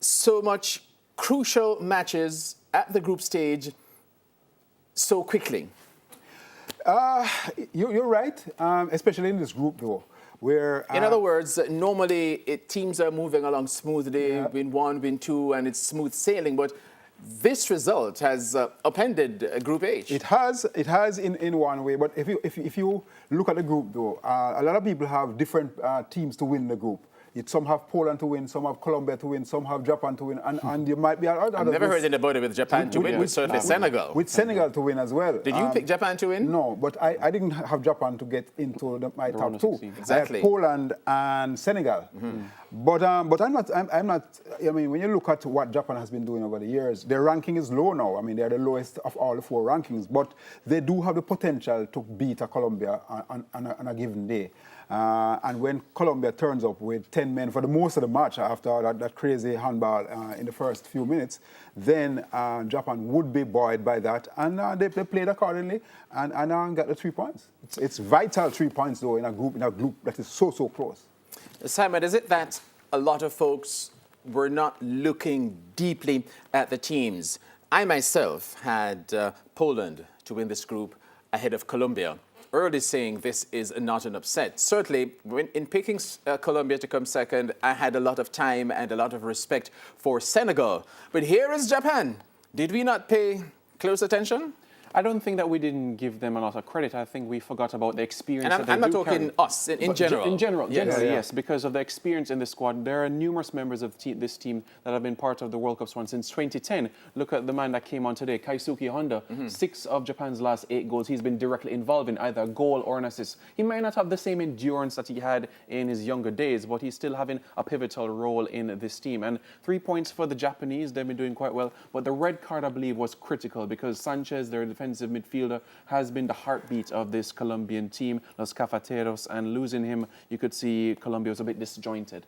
so much crucial matches at the group stage so quickly? You're right, especially in this group, though, where... In other words, normally teams are moving along smoothly, Yeah. win one, win two, and it's smooth sailing, but this result has upended Group H. It has in one way, but if you look at the group, though, a lot of people have different teams to win the group. Some have Poland to win, some have Colombia to win, some have Japan to win, and you might be... I've never heard anybody with Japan to win, with certainly Senegal. With Senegal to win as well. Did you pick Japan to win? No, but I didn't have Japan to get into my top two. Exactly. I had Poland and Senegal. But I'm not. I mean, when you look at what Japan has been doing over the years, their ranking is low now. I mean, they're the lowest of all the four rankings, but they do have the potential to beat a Colombia on a given day. And when Colombia turns up with 10 men for the most of the match after that crazy handball in the first few minutes, then Japan would be buoyed by that, and they played accordingly and got the 3 points. It's vital 3 points, though, in a group that is so close. Simon, is it that a lot of folks were not looking deeply at the teams? I myself had Poland to win this group ahead of Colombia. Early saying this is not an upset. Certainly, in picking Colombia to come second, I had a lot of time and a lot of respect for Senegal. But here is Japan. Did we not pay close attention? I don't think that we didn't give them a lot of credit. I think we forgot about the experience. And I'm not talking us, in general. In general, yes. Yes, because of the experience in the squad. There are numerous members of this team that have been part of the World Cups since 2010. Look at the man that came on today, Keisuke Honda. 6 of Japan's last 8 goals, he's been directly involved in either a goal or an assist. He might not have the same endurance that he had in his younger days, but he's still having a pivotal role in this team. And 3 points for the Japanese, they've been doing quite well. But the red card, I believe, was critical because Sanchez, their defensive midfielder, has been the heartbeat of this Colombian team, Los Cafeteros, and losing him, you could see Colombia was a bit disjointed.